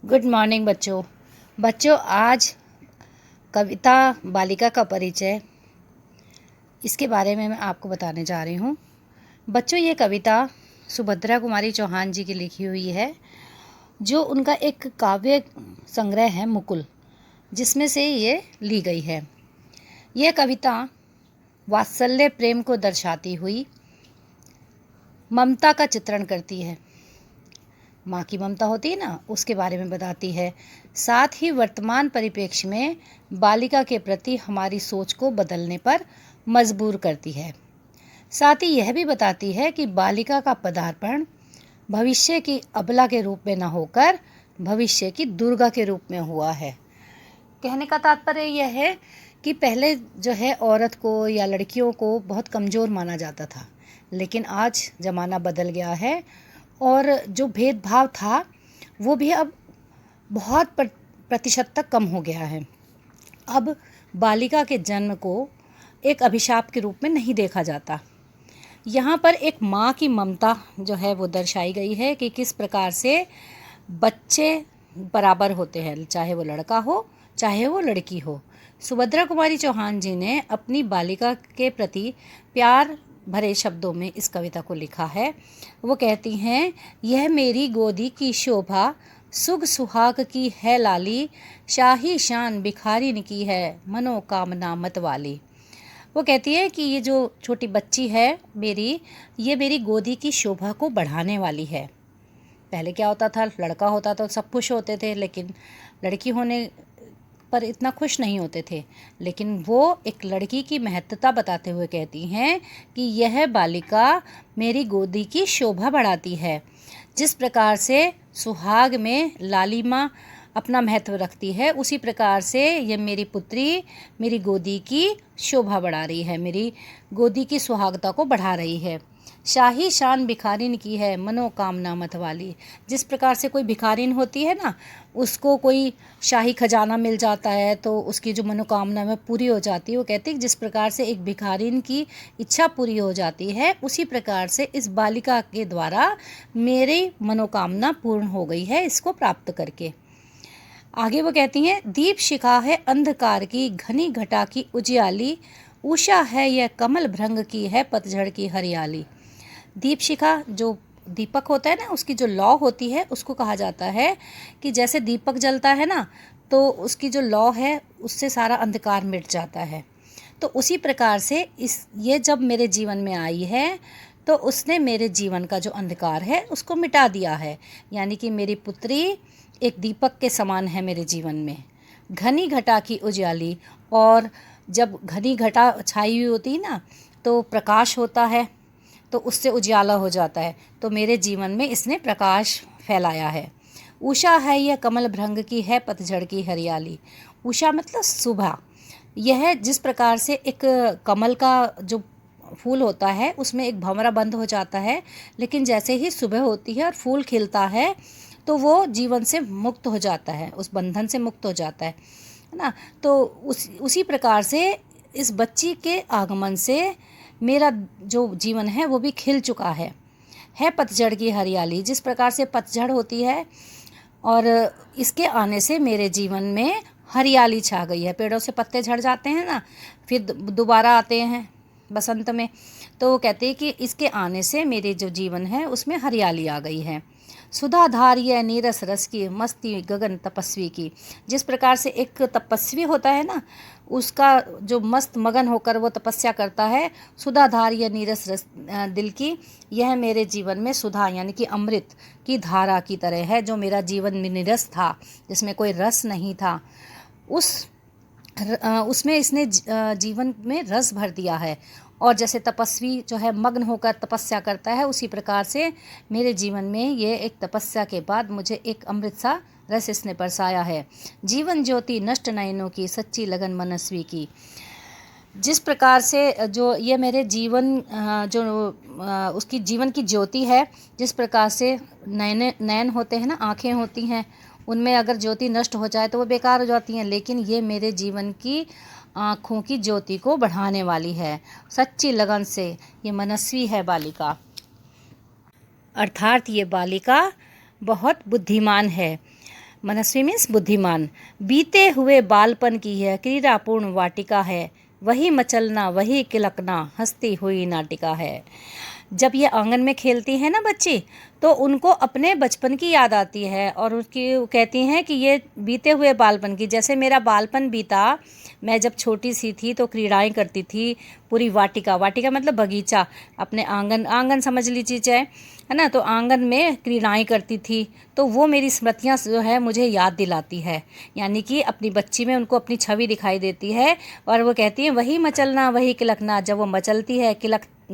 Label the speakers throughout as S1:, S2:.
S1: Good morning बच्चों। आज कविता बालिका का परिचय, इसके बारे में मैं आपको बताने जा रही हूँ। बच्चों, ये कविता सुभद्रा कुमारी चौहान जी की लिखी हुई है, जो उनका एक काव्य संग्रह है मुकुल, जिसमें से ये ली गई है। यह कविता वात्सल्य प्रेम को दर्शाती हुई ममता का चित्रण करती है। माँ की ममता होती है ना, उसके बारे में बताती है। साथ ही वर्तमान परिप्रेक्ष्य में बालिका के प्रति हमारी सोच को बदलने पर मजबूर करती है। साथ ही यह भी बताती है कि बालिका का पदार्पण भविष्य की अबला के रूप में न होकर भविष्य की दुर्गा के रूप में हुआ है। कहने का तात्पर्य यह है कि पहले जो है औरत को या लड़कियों को बहुत कमज़ोर माना जाता था, लेकिन आज ज़माना बदल गया है और जो भेदभाव था वो भी अब बहुत प्रतिशत तक कम हो गया है। अब बालिका के जन्म को एक अभिशाप के रूप में नहीं देखा जाता। यहाँ पर एक माँ की ममता जो है वो दर्शाई गई है कि किस प्रकार से बच्चे बराबर होते हैं, चाहे वो लड़का हो चाहे वो लड़की हो। सुभद्रा कुमारी चौहान जी ने अपनी बालिका के प्रति प्यार भरे शब्दों में इस कविता को लिखा है। वो कहती हैं, यह मेरी गोदी की शोभा सुग सुहाग की है लाली, शाही शान भिखारिन की है मनोकामना मत वाली। वो कहती है कि ये जो छोटी बच्ची है ये मेरी गोदी की शोभा को बढ़ाने वाली है। पहले क्या होता था, लड़का होता तो सब खुश होते थे, लेकिन लड़की होने पर इतना खुश नहीं होते थे। लेकिन वो एक लड़की की महत्वता बताते हुए कहती हैं कि यह बालिका मेरी गोदी की शोभा बढ़ाती है। जिस प्रकार से सुहाग में लालिमा अपना महत्व रखती है, उसी प्रकार से यह मेरी पुत्री मेरी गोदी की शोभा बढ़ा रही है, मेरी गोदी की सुहागता को बढ़ा रही है। शाही शान भिखारिन की है मनोकामना मत वाली। जिस प्रकार से कोई भिखारिन होती है ना, उसको कोई शाही खजाना मिल जाता है तो उसकी जो मनोकामना में पूरी हो जाती है। वो कहती है जिस प्रकार से एक भिखारिन की इच्छा पूरी हो जाती है, उसी प्रकार से इस बालिका के द्वारा मेरी मनोकामना पूर्ण हो गई है इसको प्राप्त करके। आगे वो कहती हैं, दीप शिखा है अंधकार की घनी घटा की उजियाली, उषा है यह कमल भृंग की है पतझड़ की हरियाली। दीप शिखा जो दीपक होता है ना, उसकी जो लौ होती है उसको कहा जाता है कि जैसे दीपक जलता है ना, तो उसकी जो लौ है उससे सारा अंधकार मिट जाता है। तो उसी प्रकार से ये जब मेरे जीवन में आई है तो उसने मेरे जीवन का जो अंधकार है उसको मिटा दिया है। यानी कि मेरी पुत्री एक दीपक के समान है मेरे जीवन में। घनी घटा की उजियाली, और जब घनी घटा छाई हुई होती है ना तो प्रकाश होता है, तो उससे उजाला हो जाता है। तो मेरे जीवन में इसने प्रकाश फैलाया है। उषा है यह कमल भृंग की है पतझड़ की हरियाली। उषा मतलब सुबह। यह जिस प्रकार से एक कमल का जो फूल होता है उसमें एक भंवरा बंद हो जाता है, लेकिन जैसे ही सुबह होती है और फूल खिलता है तो वो जीवन से मुक्त हो जाता है, उस बंधन से मुक्त हो जाता है ना। तो उसी प्रकार से इस बच्ची के आगमन से मेरा जो जीवन है वो भी खिल चुका है पतझड़ की हरियाली। जिस प्रकार से पतझड़ होती है और इसके आने से मेरे जीवन में हरियाली छा गई है। पेड़ों से पत्ते झड़ जाते हैं ना, फिर दोबारा आते हैं बसंत में, तो वो कहते हैं कि इसके आने से मेरे जो जीवन है उसमें हरियाली आ गई है। सुधाधार यह नीरस रस की मस्ती गगन तपस्वी की। जिस प्रकार से एक तपस्वी होता है ना, उसका जो मस्त मगन होकर वो तपस्या करता है, सुधाधार यह नीरस रस दिल की, यह मेरे जीवन में सुधा यानी कि अमृत की धारा की तरह है। जो मेरा जीवन में निरस था, जिसमें कोई रस नहीं था, उसमें इसने जीवन में रस भर दिया है। और जैसे तपस्वी जो है मग्न होकर तपस्या करता है, उसी प्रकार से मेरे जीवन में ये एक तपस्या के बाद मुझे एक अमृत सा रस इसने बरसाया है। जीवन ज्योति नष्ट नयनों की सच्ची लगन मनस्वी की। जिस प्रकार से जो ये मेरे जीवन उसकी जीवन की ज्योति है, जिस प्रकार से नयन होते हैं ना, आँखें होती हैं, उनमें अगर ज्योति नष्ट हो जाए तो वो बेकार हो जाती हैं, लेकिन ये मेरे जीवन की आँखों की ज्योति को बढ़ाने वाली है। सच्ची लगन से ये मनस्वी है बालिका, अर्थात ये बालिका बहुत बुद्धिमान है। मनस्वी मीन्स बुद्धिमान। बीते हुए बालपन की यह क्रीड़ापूर्ण वाटिका है, वही मचलना वही किलकना हंसती हुई नाटिका है। जब ये आंगन में खेलती हैं ना बच्ची, तो उनको अपने बचपन की याद आती है और उसकी कहती हैं कि ये बीते हुए बालपन की, जैसे मेरा बालपन बीता, मैं जब छोटी सी थी तो क्रीड़ाएं करती थी पूरी वाटिका, वाटिका मतलब बगीचा, अपने आंगन, आंगन समझ लीजिए चाहे, है ना, तो आंगन में क्रीड़ाएं करती थी, तो वो मेरी स्मृतियाँ जो है मुझे याद दिलाती है। यानी कि अपनी बच्ची में उनको अपनी छवि दिखाई देती है और वो कहती है वही मचलना वही किलकना। जब वो मचलती है,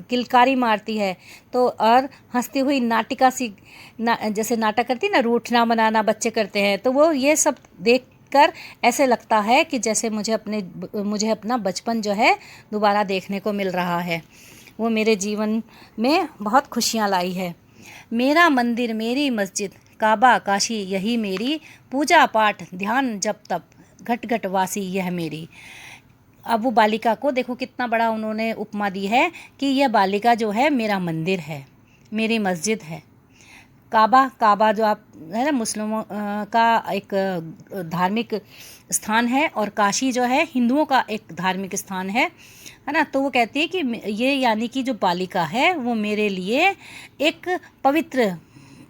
S1: किलकारी मारती है, तो और हंसती हुई नाटिका सी जैसे नाटक करती ना, रूठना मनाना बच्चे करते हैं, तो वो ये सब देख कर ऐसे लगता है कि जैसे मुझे अपना बचपन जो है दोबारा देखने को मिल रहा है। वो मेरे जीवन में बहुत खुशियाँ लाई है। मेरा मंदिर मेरी मस्जिद, काबा काशी यही मेरी, पूजा पाठ ध्यान जप तप, घट घट वासी यह मेरी। अब वो बालिका को देखो कितना बड़ा उन्होंने उपमा दी है कि यह बालिका जो है मेरा मंदिर है, मेरी मस्जिद है। काबा जो आप है ना मुस्लिमों का एक धार्मिक स्थान है, और काशी जो है हिंदुओं का एक धार्मिक स्थान है ना। तो वो कहती है कि ये यानी कि जो बालिका है वो मेरे लिए एक पवित्र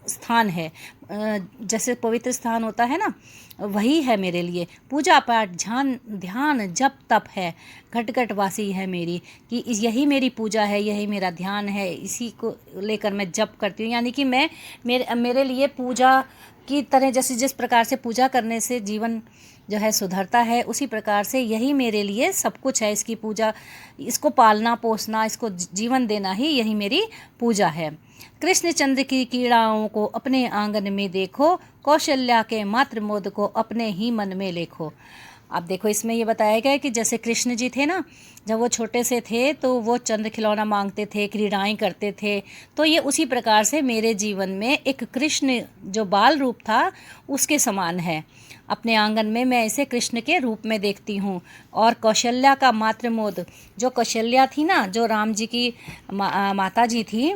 S1: स्थान है, जैसे पवित्र स्थान होता है ना, वही है मेरे लिए। पूजा पाठ ध्यान जप तप है, घट घट वासी है मेरी, कि यही मेरी पूजा है, यही मेरा ध्यान है, इसी को लेकर मैं जप करती हूँ। यानी कि मैं मेरे लिए पूजा की तरह, जैसे जिस प्रकार से पूजा करने से जीवन जो है सुधरता है, उसी प्रकार से यही मेरे लिए सब कुछ है। इसकी पूजा, इसको पालना पोसना, इसको जीवन देना ही यही मेरी पूजा है। कृष्णचंद्र की क्रीड़ाओं को अपने आंगन में देखो, कौशल्या के मातृ मोद को अपने ही मन में लेखो। अब देखो इसमें ये बताया गया है कि जैसे कृष्ण जी थे ना, जब वो छोटे से थे तो वो चंद्र खिलौना मांगते थे, क्रीड़ाएं करते थे, तो ये उसी प्रकार से मेरे जीवन में एक कृष्ण जो बाल रूप था उसके समान है। अपने आंगन में मैं इसे कृष्ण के रूप में देखती हूँ। और कौशल्या का मातृमोद, जो कौशल्या थी ना, जो राम जी की माता जी थी,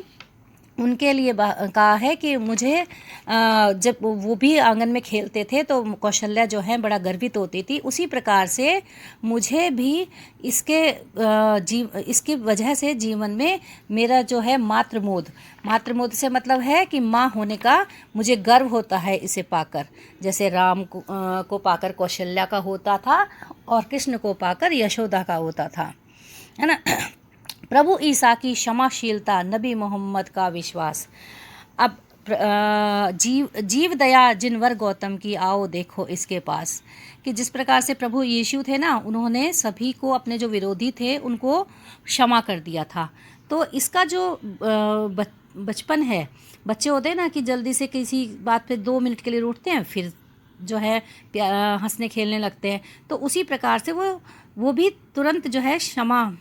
S1: उनके लिए कहा है कि मुझे जब वो भी आंगन में खेलते थे तो कौशल्या जो है बड़ा गर्वित होती थी, उसी प्रकार से मुझे भी इसकी वजह से जीवन में मेरा जो है मातृमोद से मतलब है कि माँ होने का मुझे गर्व होता है इसे पाकर, जैसे राम को पाकर कौशल्या का होता था और कृष्ण को पाकर यशोदा का होता था, है ना। प्रभु ईसा की क्षमाशीलता, नबी मोहम्मद का विश्वास। अब जीव दया जिनवर गौतम की, आओ देखो इसके पास, कि जिस प्रकार से प्रभु यीशु थे ना, उन्होंने सभी को, अपने जो विरोधी थे उनको क्षमा कर दिया था। तो इसका जो बचपन है, बच्चे होते हैं ना कि जल्दी से किसी बात पे 2 मिनट के लिए रूठते हैं, फिर जो है हंसने खेलने लगते हैं, तो उसी प्रकार से वो भी तुरंत जो है क्षमा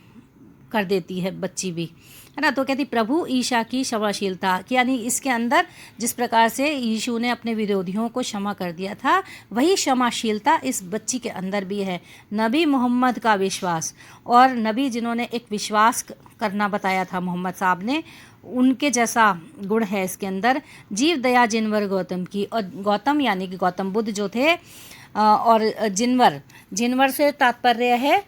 S1: कर देती है बच्ची भी, है ना। तो कहती प्रभु ईशा की क्षमाशीलता, यानी इसके अंदर जिस प्रकार से यीशु ने अपने विरोधियों को क्षमा कर दिया था, वही क्षमाशीलता इस बच्ची के अंदर भी है। नबी मोहम्मद का विश्वास, और नबी जिन्होंने एक विश्वास करना बताया था मोहम्मद साहब ने, उनके जैसा गुण है इसके अंदर। जीव दया जिनवर गौतम की, और गौतम यानी कि गौतम बुद्ध जो थे, और जिनवर से तात्पर्य है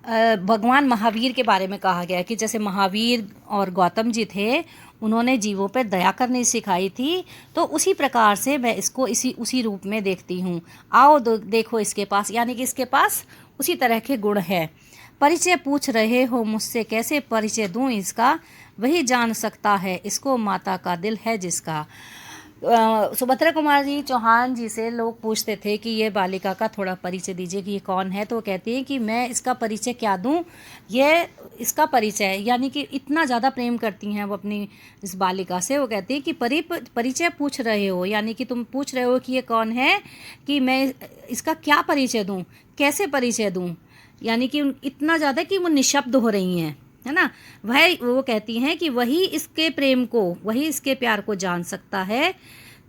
S1: भगवान महावीर के बारे में कहा गया है कि जैसे महावीर और गौतम जी थे, उन्होंने जीवों पर दया करनी सिखाई थी, तो उसी प्रकार से मैं इसको उसी रूप में देखती हूँ। आओ देखो इसके पास, यानी कि इसके पास उसी तरह के गुण है। परिचय पूछ रहे हो मुझसे, कैसे परिचय दूँ इसका, वही जान सकता है इसको माता का दिल है जिसका। सुभद्रा कुमार जी चौहान जी से लोग पूछते थे कि ये बालिका का थोड़ा परिचय दीजिए कि ये कौन है, तो वो कहती है कि मैं इसका परिचय क्या दूं, ये इसका परिचय, यानी कि इतना ज़्यादा प्रेम करती हैं वो अपनी इस बालिका से। वो कहती है कि परिचय पूछ रहे हो, यानी कि तुम पूछ रहे हो कि ये कौन है, कि मैं इसका क्या परिचय दूँ, कैसे परिचय दूँ, यानी कि इतना ज़्यादा कि वो निशब्द हो रही हैं, है ना। वो कहती हैं कि वही इसके प्रेम को, वही इसके प्यार को जान सकता है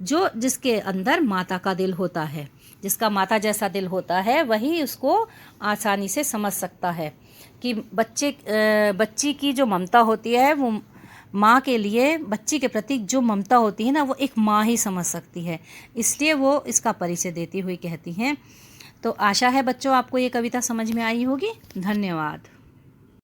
S1: जो जिसके अंदर माता का दिल होता है। जिसका माता जैसा दिल होता है वही उसको आसानी से समझ सकता है कि बच्ची की जो ममता होती है वो माँ के लिए बच्ची के प्रति जो ममता होती है ना, वो एक माँ ही समझ सकती है, इसलिए वो इसका परिचय देती हुई कहती हैं। तो आशा है बच्चों आपको ये कविता समझ में आई होगी। धन्यवाद।